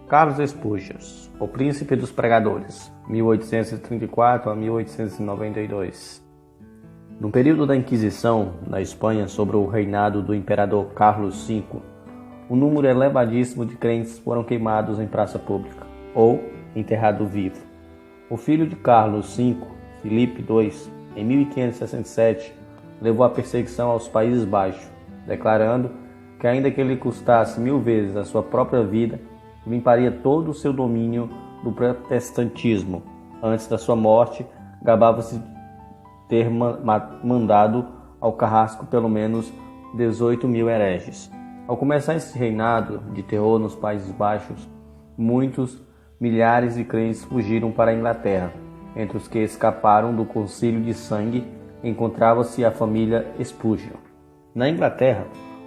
Carlos Spurgeon, o príncipe dos pregadores, 1834 a 1892. No período da Inquisição, na Espanha, sob o reinado do imperador Carlos V, um número elevadíssimo de crentes foram queimados em praça pública, ou enterrado vivo. O filho de Carlos V, Filipe II, em 1567, levou a perseguição aos Países Baixos, declarando que ainda que lhe custasse 1000 vezes a sua própria vida, limparia todo o seu domínio do protestantismo. Antes da sua morte, gabava-se ter mandado ao carrasco pelo menos 18.000 hereges. Ao começar esse reinado de terror nos Países Baixos, milhares de crentes fugiram para a Inglaterra. Entre os que escaparam do concílio de sangue, encontrava-se a família Spurgeon. Na Inglaterra,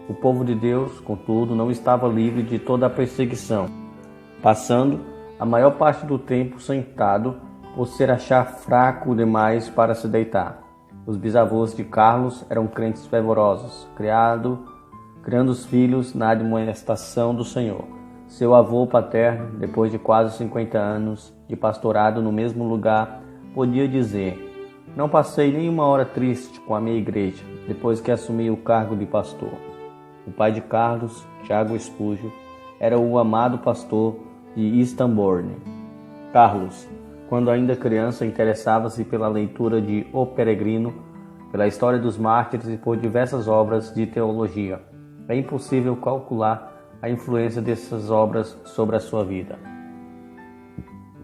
o povo de Deus, contudo, não estava livre de toda a perseguição, passando a maior parte do tempo sentado por se achar fraco demais para se deitar. Os bisavôs de Carlos eram crentes fervorosos, criando os filhos na admoestação do Senhor. Seu avô paterno, depois de quase 50 anos de pastorado no mesmo lugar, podia dizer: "Não passei nenhuma hora triste com a minha igreja, depois que assumi o cargo de pastor." O pai de Carlos, Tiago Spurgeon, era o amado pastor de Eastonbourne. Carlos, quando ainda criança, interessava-se pela leitura de O Peregrino, pela história dos mártires e por diversas obras de teologia. É impossível calcular a influência dessas obras sobre a sua vida,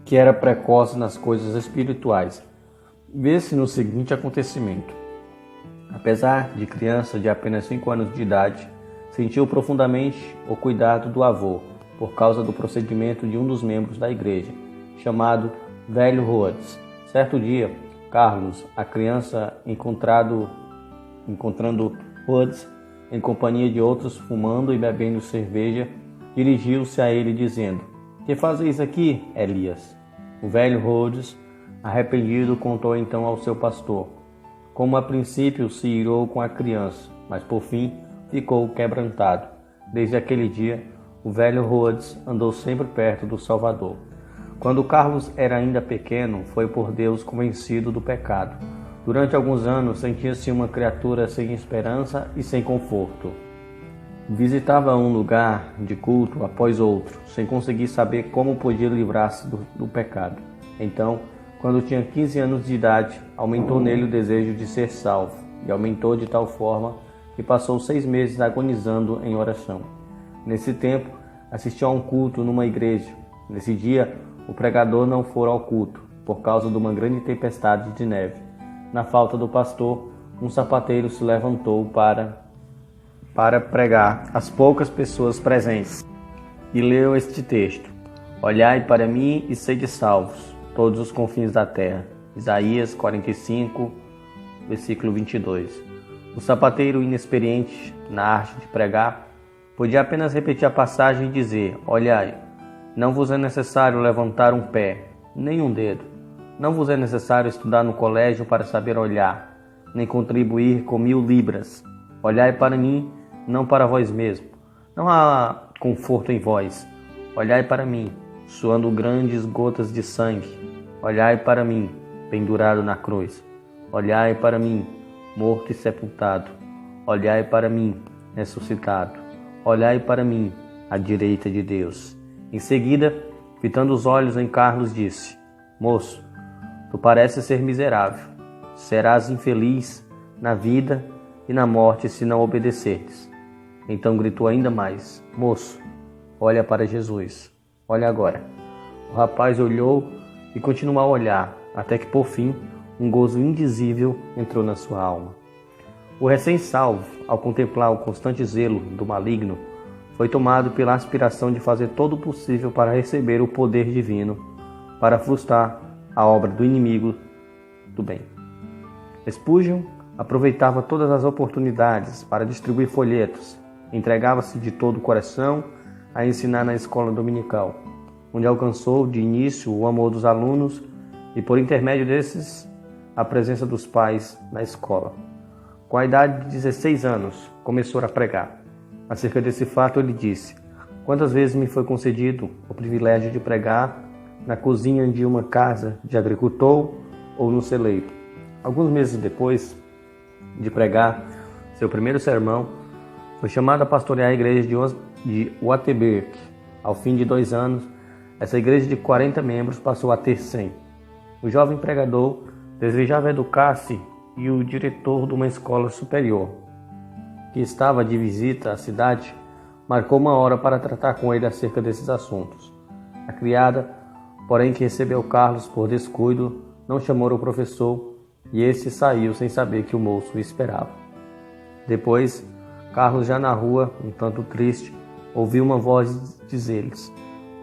que era precoce nas coisas espirituais. Vê-se no seguinte acontecimento. Apesar de criança de apenas 5 anos de idade, sentiu profundamente o cuidado do avô, por causa do procedimento de um dos membros da igreja, chamado Velho Rhodes. Certo dia, Carlos, a criança, encontrando Rhodes em companhia de outros fumando e bebendo cerveja, dirigiu-se a ele dizendo: "Que fazes aqui, Elias?" O velho Rhodes, arrependido, contou então ao seu pastor como a princípio se irou com a criança, mas por fim ficou quebrantado. Desde aquele dia, o velho Rhodes andou sempre perto do Salvador. Quando Carlos era ainda pequeno, foi por Deus convencido do pecado. Durante alguns anos, sentia-se uma criatura sem esperança e sem conforto. Visitava um lugar de culto após outro, sem conseguir saber como podia livrar-se do pecado. Então, quando tinha 15 anos de idade, aumentou nele o desejo de ser salvo, e aumentou de tal forma que passou 6 meses agonizando em oração. Nesse tempo, assistiu a um culto numa igreja. Nesse dia, o pregador não foi ao culto, por causa de uma grande tempestade de neve. Na falta do pastor, um sapateiro se levantou para pregar às poucas pessoas presentes e leu este texto: "Olhai para mim e sede salvos, todos os confins da terra." Isaías 45, versículo 22. O sapateiro, inexperiente na arte de pregar, podia apenas repetir a passagem e dizer: "Olhai, não vos é necessário levantar um pé, nem um dedo. Não vos é necessário estudar no colégio para saber olhar, nem contribuir com 1000 libras. Olhai para mim, não para vós mesmo. Não há conforto em vós. Olhai para mim, suando grandes gotas de sangue. Olhai para mim, pendurado na cruz. Olhai para mim, morto e sepultado. Olhai para mim, ressuscitado. Olhai para mim, à direita de Deus." Em seguida, fitando os olhos em Carlos, disse: "Moço, tu pareces ser miserável. Serás infeliz na vida e na morte se não obedeceres." Então gritou ainda mais: "Moço, olha para Jesus. Olha agora." O rapaz olhou e continuou a olhar, até que por fim um gozo indizível entrou na sua alma. O recém-salvo, ao contemplar o constante zelo do maligno, foi tomado pela aspiração de fazer todo o possível para receber o poder divino, para frustrar a obra do inimigo do bem. Spurgeon aproveitava todas as oportunidades para distribuir folhetos, entregava-se de todo o coração a ensinar na escola dominical, onde alcançou de início o amor dos alunos e, por intermédio desses, a presença dos pais na escola. Com a idade de 16 anos, começou a pregar. Acerca desse fato, ele disse: Quantas vezes me foi concedido o privilégio de pregar na cozinha de uma casa de agricultor ou no celeiro. Alguns meses depois de pregar seu primeiro sermão, foi chamado a pastorear a igreja de Wittenberg. Ao fim de 2 anos, essa igreja de 40 membros passou a ter 100. O jovem pregador desejava educar-se e o diretor de uma escola superior, que estava de visita à cidade, marcou uma hora para tratar com ele acerca desses assuntos. A criada, porém, que recebeu Carlos por descuido, não chamou o professor e este saiu sem saber que o moço o esperava. Depois, Carlos, já na rua, um tanto triste, ouviu uma voz dizer-lhes: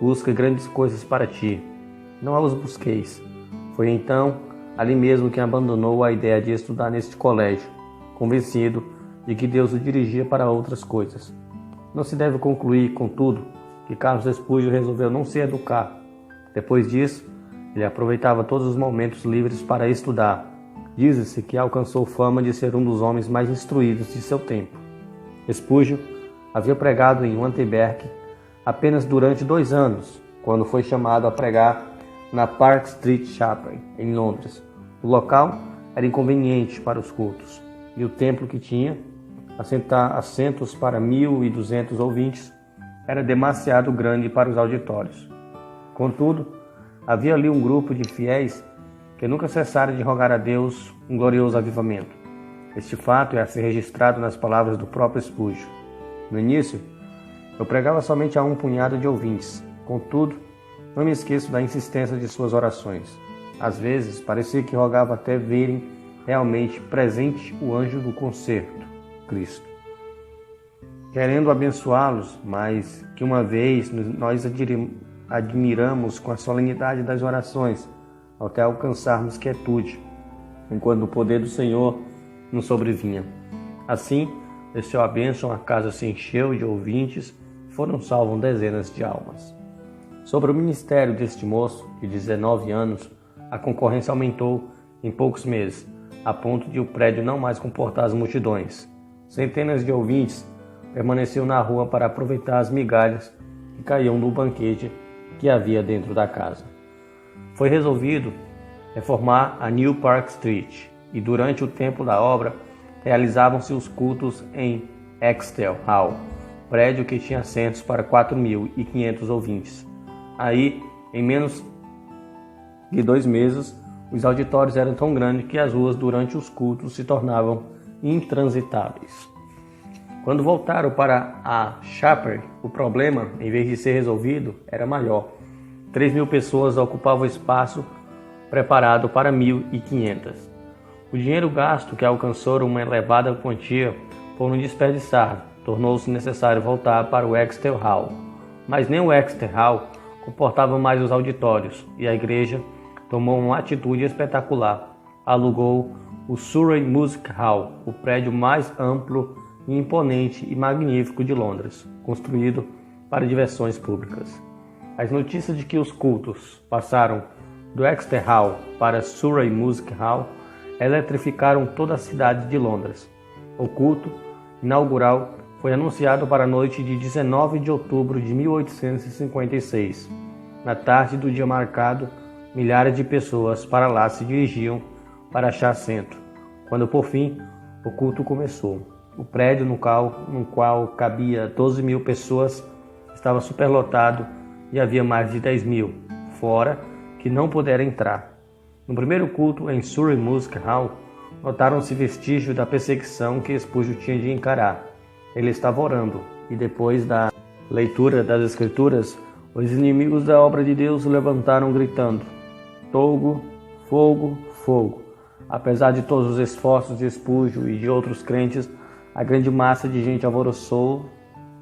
busca grandes coisas para ti, não as busqueis. Foi então, ali mesmo, que abandonou a ideia de estudar neste colégio, convencido de que Deus o dirigia para outras coisas. Não se deve concluir, contudo, que Carlos Spurgeon resolveu não se educar. Depois disso, ele aproveitava todos os momentos livres para estudar. Diz-se que alcançou fama de ser um dos homens mais instruídos de seu tempo. Spurgeon havia pregado em Wittenberg apenas durante 2 anos, quando foi chamado a pregar na Park Street Chapel, em Londres. O local era inconveniente para os cultos, e o templo, que tinha assentos para 1.200 ouvintes, era demasiado grande para os auditórios. Contudo, havia ali um grupo de fiéis que nunca cessaram de rogar a Deus um glorioso avivamento. Este fato é a ser registrado nas palavras do próprio Spurgeon. No início, eu pregava somente a um punhado de ouvintes. Contudo, não me esqueço da insistência de suas orações. Às vezes, parecia que rogava até verem realmente presente o anjo do concerto, Cristo, querendo abençoá-los, mas que uma vez nós admiramos com a solenidade das orações, até alcançarmos quietude, enquanto o poder do Senhor nos sobrevinha. Assim, desceu a bênção, a casa se encheu de ouvintes, foram salvos dezenas de almas. Sobre o ministério deste moço, de 19 anos, a concorrência aumentou em poucos meses, a ponto de o prédio não mais comportar as multidões. Centenas de ouvintes permaneciam na rua para aproveitar as migalhas que caíam do banquete que havia dentro da casa. Foi resolvido reformar a New Park Street e durante o tempo da obra realizavam-se os cultos em Exeter Hall, prédio que tinha assentos para 4.500 ouvintes. Aí, em menos de 2 meses, os auditórios eram tão grandes que as ruas durante os cultos se tornavam intransitáveis. Quando voltaram para a Chapel, o problema, em vez de ser resolvido, era maior. 3.000 pessoas ocupavam o espaço preparado para 1.500. O dinheiro gasto, que alcançou uma elevada quantia, por não desperdiçar, tornou-se necessário voltar para o Exeter Hall. Mas nem o Exeter Hall comportava mais os auditórios, e a igreja tomou uma atitude espetacular. Alugou o Surrey Music Hall, o prédio mais amplo, imponente e magnífico de Londres, construído para diversões públicas. As notícias de que os cultos passaram do Exeter Hall para Surrey Music Hall eletrificaram toda a cidade de Londres. O culto inaugural foi anunciado para a noite de 19 de outubro de 1856. Na tarde do dia marcado, milhares de pessoas para lá se dirigiam para achar assento. Quando, por fim, o culto começou. O prédio no qual cabia 12.000 pessoas estava superlotado e havia mais de 10.000, fora, que não puderam entrar. No primeiro culto em Surrey Music Hall, notaram-se vestígios da perseguição que Spurgeon tinha de encarar. Ele estava orando, e depois da leitura das Escrituras, os inimigos da obra de Deus se levantaram gritando: fogo, fogo, fogo. Apesar de todos os esforços de Spurgeon e de outros crentes, a grande massa de gente alvoroçou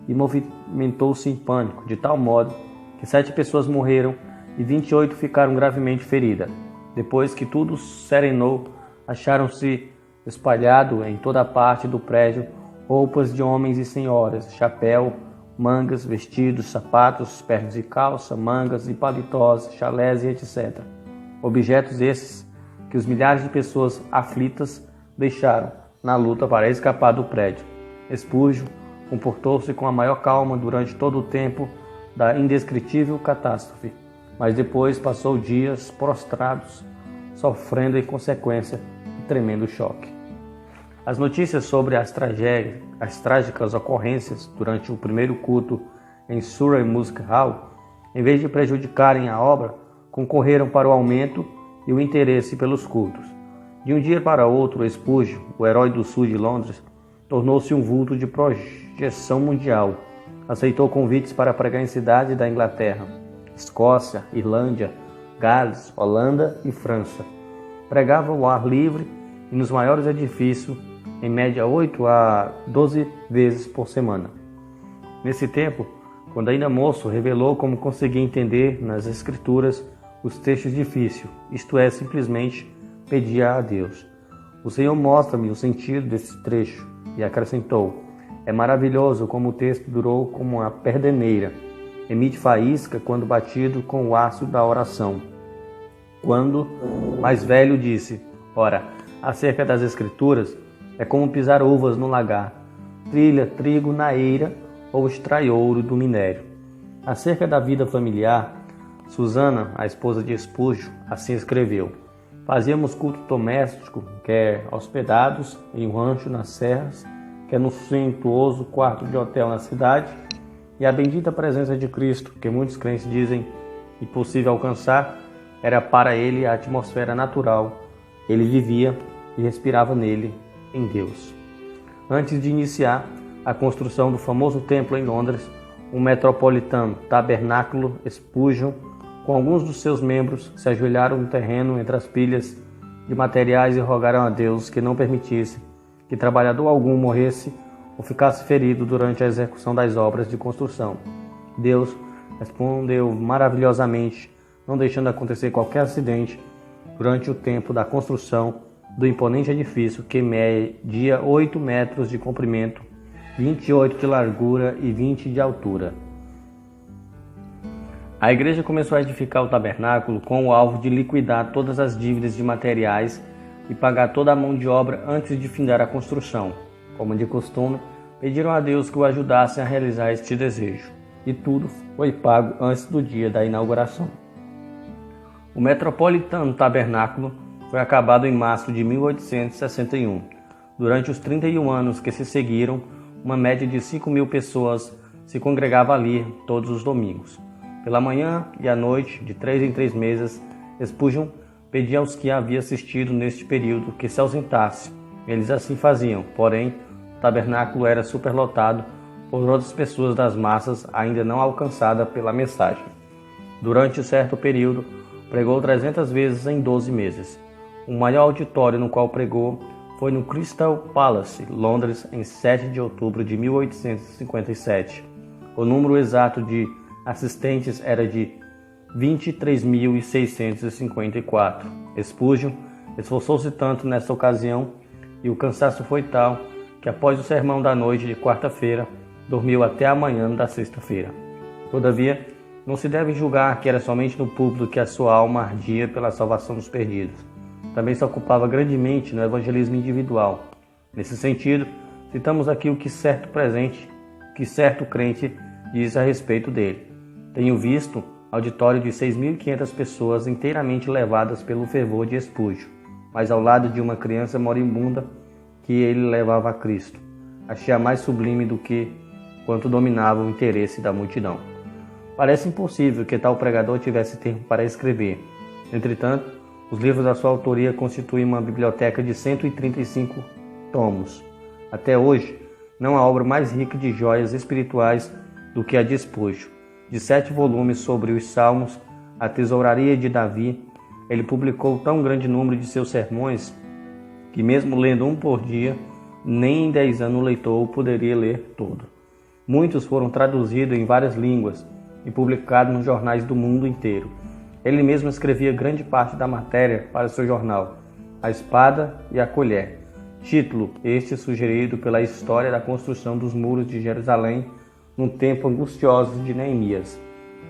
e movimentou-se em pânico, de tal modo que 7 pessoas morreram e 28 ficaram gravemente feridas. Depois que tudo serenou, acharam-se espalhados em toda a parte do prédio roupas de homens e senhoras, chapéu, mangas, vestidos, sapatos, pernas de calça, mangas e paletós, chalés e etc. Objetos esses que os milhares de pessoas aflitas deixaram na luta para escapar do prédio. Spurgeon, comportou-se com a maior calma durante todo o tempo da indescritível catástrofe, mas depois passou dias prostrados, sofrendo em consequência de tremendo choque. As notícias sobre as trágicas ocorrências durante o primeiro culto em Surrey Music Hall, em vez de prejudicarem a obra, concorreram para o aumento e o interesse pelos cultos. De um dia para outro, Spurgeon, o herói do sul de Londres, tornou-se um vulto de projeção mundial. Aceitou convites para pregar em cidades da Inglaterra, Escócia, Irlândia, Gales, Holanda e França. Pregava ao ar livre e nos maiores edifícios, em média 8 a 12 vezes por semana. Nesse tempo, quando ainda moço, revelou como conseguia entender nas Escrituras os textos difíceis, isto é, simplesmente pedia a Deus. O Senhor mostra-me o sentido desse trecho e acrescentou: é maravilhoso como o texto durou como uma perdeneira, emite faísca quando batido com o aço da oração. Quando, mais velho, disse: ora, acerca das Escrituras, é como pisar uvas no lagar, trilha trigo na eira ou extrai ouro do minério. Acerca da vida familiar, Susana, a esposa de Spurgeon, assim escreveu: fazíamos culto doméstico, quer hospedados em um rancho nas serras, quer no suntuoso quarto de hotel na cidade, e a bendita presença de Cristo, que muitos crentes dizem impossível alcançar, era para ele a atmosfera natural. Ele vivia e respirava nele, em Deus. Antes de iniciar a construção do famoso templo em Londres, o Metropolitan Tabernáculo Spurgeon, com alguns dos seus membros, se ajoelharam no terreno entre as pilhas de materiais e rogaram a Deus que não permitisse que trabalhador algum morresse ou ficasse ferido durante a execução das obras de construção. Deus respondeu maravilhosamente, não deixando acontecer qualquer acidente durante o tempo da construção do imponente edifício, que media 8 metros de comprimento, 28 de largura e 20 de altura. A igreja começou a edificar o tabernáculo com o alvo de liquidar todas as dívidas de materiais e pagar toda a mão de obra antes de findar a construção. Como de costume, pediram a Deus que o ajudasse a realizar este desejo, e tudo foi pago antes do dia da inauguração. O Metropolitan Tabernáculo foi acabado em março de 1861. Durante os 31 anos que se seguiram, uma média de 5.000 pessoas se congregava ali todos os domingos. Pela manhã e à noite, de 3 em 3 meses, Spurgeon pedia aos que havia assistido neste período que se ausentasse. Eles assim faziam, porém, o tabernáculo era superlotado por outras pessoas das massas ainda não alcançadas pela mensagem. Durante certo período, pregou 300 vezes em 12 meses. O maior auditório no qual pregou foi no Crystal Palace, Londres, em 7 de outubro de 1857. O número exato de assistentes era de 23.654. Spurgeon esforçou-se tanto nessa ocasião e o cansaço foi tal que após o sermão da noite de quarta-feira, dormiu até a manhã da sexta-feira. Todavia, não se deve julgar que era somente no púlpito que a sua alma ardia pela salvação dos perdidos. Também se ocupava grandemente no evangelismo individual. Nesse sentido, citamos aqui o que certo crente diz a respeito dele. Tenho visto auditório de 6.500 pessoas inteiramente levadas pelo fervor de Spurgeon, mas ao lado de uma criança moribunda que ele levava a Cristo. Achei-a mais sublime do que quanto dominava o interesse da multidão. Parece impossível que tal pregador tivesse tempo para escrever. Entretanto, os livros da sua autoria constituem uma biblioteca de 135 tomos. Até hoje, não há obra mais rica de joias espirituais do que a de Spurgeon. De 7 volumes sobre os Salmos, a tesouraria de Davi, ele publicou tão grande número de seus sermões que, mesmo lendo um por dia, nem em 10 anos o leitor o poderia ler todo. Muitos foram traduzidos em várias línguas e publicados nos jornais do mundo inteiro. Ele mesmo escrevia grande parte da matéria para seu jornal, A Espada e a Colher, título este sugerido pela história da construção dos muros de Jerusalém no tempo angustioso de Neemias.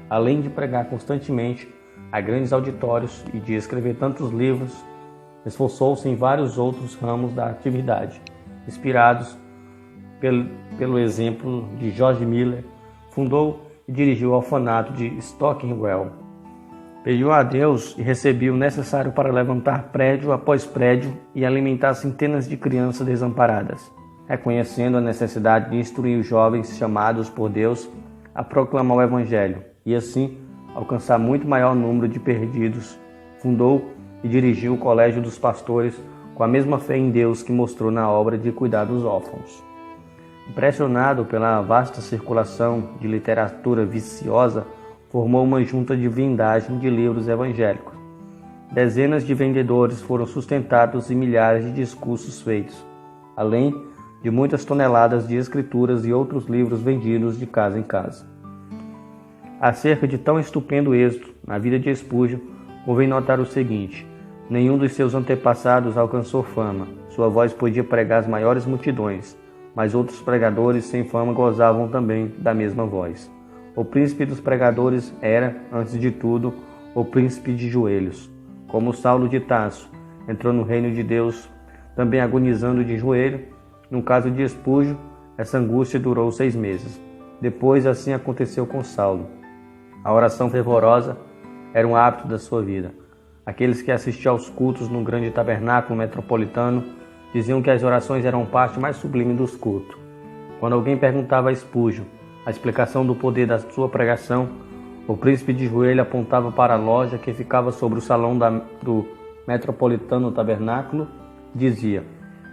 Além de pregar constantemente a grandes auditórios e de escrever tantos livros, esforçou-se em vários outros ramos da atividade, inspirados pelo exemplo de George Miller, fundou e dirigiu o orfanato de Stockwell. Pediu a Deus e recebeu o necessário para levantar prédio após prédio e alimentar centenas de crianças desamparadas, reconhecendo a necessidade de instruir os jovens chamados por Deus a proclamar o Evangelho e assim alcançar muito maior número de perdidos. Fundou e dirigiu o Colégio dos Pastores com a mesma fé em Deus que mostrou na obra de cuidar dos órfãos. Impressionado pela vasta circulação de literatura viciosa, formou uma junta de vendagem de livros evangélicos. Dezenas de vendedores foram sustentados e milhares de discursos feitos, além de muitas toneladas de escrituras e outros livros vendidos de casa em casa. Acerca de tão estupendo êxito na vida de Spurgeon, convém notar o seguinte: nenhum dos seus antepassados alcançou fama. Sua voz podia pregar as maiores multidões, mas outros pregadores sem fama gozavam também da mesma voz. O príncipe dos pregadores era, antes de tudo, o príncipe de joelhos. Como Saulo de Tarso entrou no reino de Deus também agonizando de joelho, no caso de Spurgeon, essa angústia durou 6 meses. Depois, assim aconteceu com Saulo. A oração fervorosa era um hábito da sua vida. Aqueles que assistiam aos cultos no grande tabernáculo metropolitano diziam que as orações eram parte mais sublime dos cultos. Quando alguém perguntava a Spurgeon a explicação do poder da sua pregação, o príncipe de joelho apontava para a loja que ficava sobre o salão do metropolitano tabernáculo e dizia: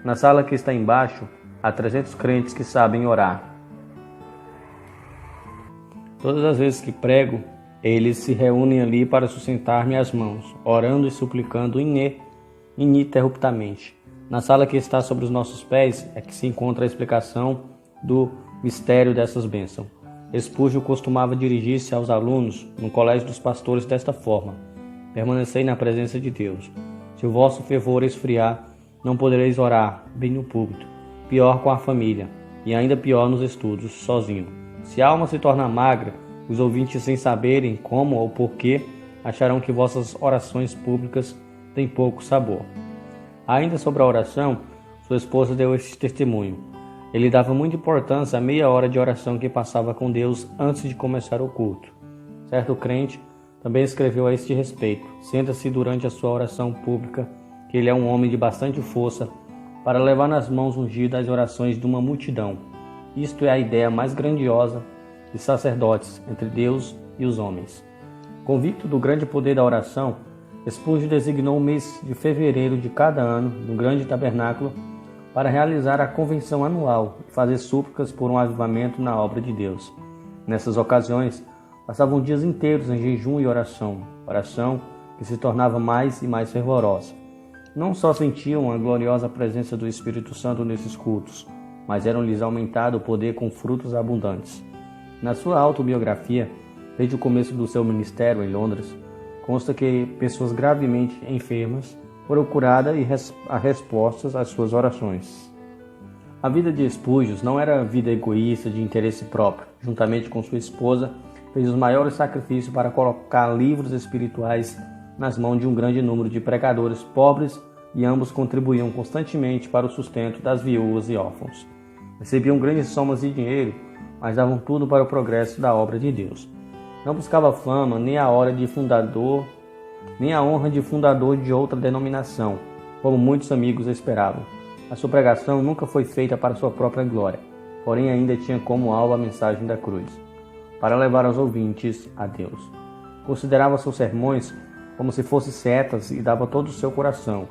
na sala que está embaixo há 300 crentes que sabem orar. Todas as vezes que prego, eles se reúnem ali para sustentar-me as mãos, orando e suplicando ininterruptamente. Na sala que está sobre os nossos pés é que se encontra a explicação do mistério dessas bênçãos. Spurgeon costumava dirigir-se aos alunos no Colégio dos Pastores desta forma: permanecei na presença de Deus. Se o vosso fervor esfriar, não podereis orar bem no púlpito, pior com a família, e ainda pior nos estudos, sozinho. Se a alma se torna magra, os ouvintes, sem saberem como ou porquê, acharão que vossas orações públicas têm pouco sabor. Ainda sobre a oração, sua esposa deu este testemunho: ele dava muita importância à meia hora de oração que passava com Deus antes de começar o culto. Certo crente também escreveu a este respeito: senta-se durante a sua oração pública, que ele é um homem de bastante força para levar nas mãos ungidas as orações de uma multidão. Isto é a ideia mais grandiosa de sacerdotes entre Deus e os homens. Convicto do grande poder da oração, Spurgeon designou o mês de fevereiro de cada ano, no grande tabernáculo, para realizar a convenção anual e fazer súplicas por um avivamento na obra de Deus. Nessas ocasiões, passavam dias inteiros em jejum e oração que se tornava mais e mais fervorosa. Não só sentiam a gloriosa presença do Espírito Santo nesses cultos, mas eram-lhes aumentado o poder com frutos abundantes. Na sua autobiografia, desde o começo do seu ministério em Londres, consta que pessoas gravemente enfermas foram curadas e há respostas às suas orações. A vida de Spurgeon não era vida egoísta de interesse próprio. Juntamente com sua esposa, fez os maiores sacrifícios para colocar livros espirituais nas mãos de um grande número de pregadores pobres, e ambos contribuíam constantemente para o sustento das viúvas e órfãos. Recebiam grandes somas de dinheiro, mas davam tudo para o progresso da obra de Deus. Não buscava fama, nem a honra de fundador de outra denominação, como muitos amigos esperavam. A sua pregação nunca foi feita para sua própria glória, porém ainda tinha como alvo a mensagem da cruz, para levar os ouvintes a Deus. Considerava seus sermões como se fossem setas e dava todo o seu coração.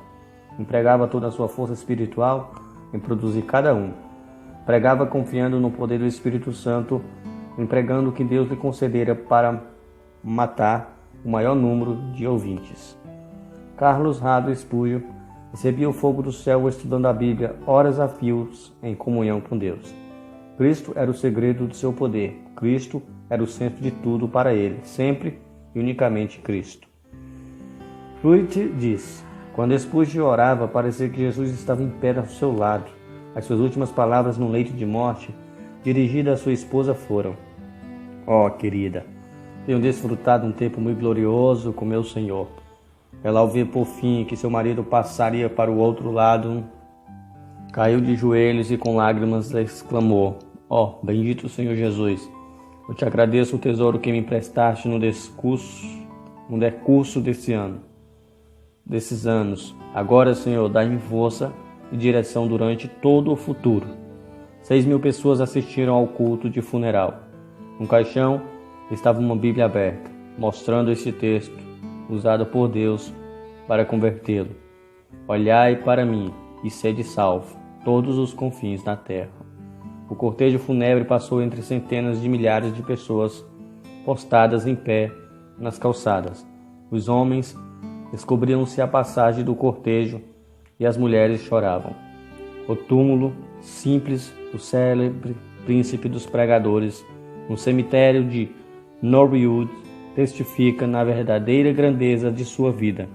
Empregava toda a sua força espiritual em produzir cada um. Pregava confiando no poder do Espírito Santo, empregando o que Deus lhe concedera para matar o maior número de ouvintes. Carlos Rado Spurgeon recebia o fogo do céu estudando a Bíblia horas a fios em comunhão com Deus. Cristo era o segredo do seu poder. Cristo era o centro de tudo para ele, sempre e unicamente Cristo. Pruitt diz: quando Spurgeon orava, parecia que Jesus estava em pé ao seu lado. As suas últimas palavras no leito de morte, dirigidas à sua esposa, foram: ó, querida, tenho desfrutado um tempo muito glorioso com meu Senhor. Ela, ao ver por fim que seu marido passaria para o outro lado, Caiu de joelhos e com lágrimas exclamou: Ó, bendito Senhor Jesus, eu te agradeço o tesouro que me emprestaste no decurso desses anos. Agora, Senhor, dá-me força e direção durante todo o futuro. 6.000 pessoas assistiram ao culto de funeral. No caixão estava uma Bíblia aberta, mostrando este texto, usado por Deus para convertê-lo. Olhai para mim e sede salvo, todos os confins da terra. O cortejo fúnebre passou entre centenas de milhares de pessoas postadas em pé nas calçadas. Os homens descobriam-se a passagem do cortejo e as mulheres choravam. O túmulo simples do célebre príncipe dos pregadores, no cemitério de Norwood, testifica na verdadeira grandeza de sua vida.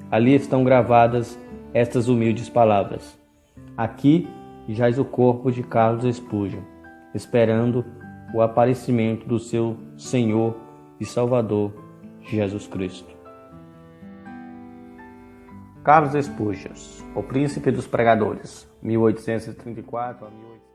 Ali estão gravadas estas humildes palavras: aqui jaz o corpo de Carlos Spurgeon, esperando o aparecimento do seu Senhor e Salvador, Jesus Cristo. Carlos Spurgeon, o príncipe dos pregadores, 1834 a 18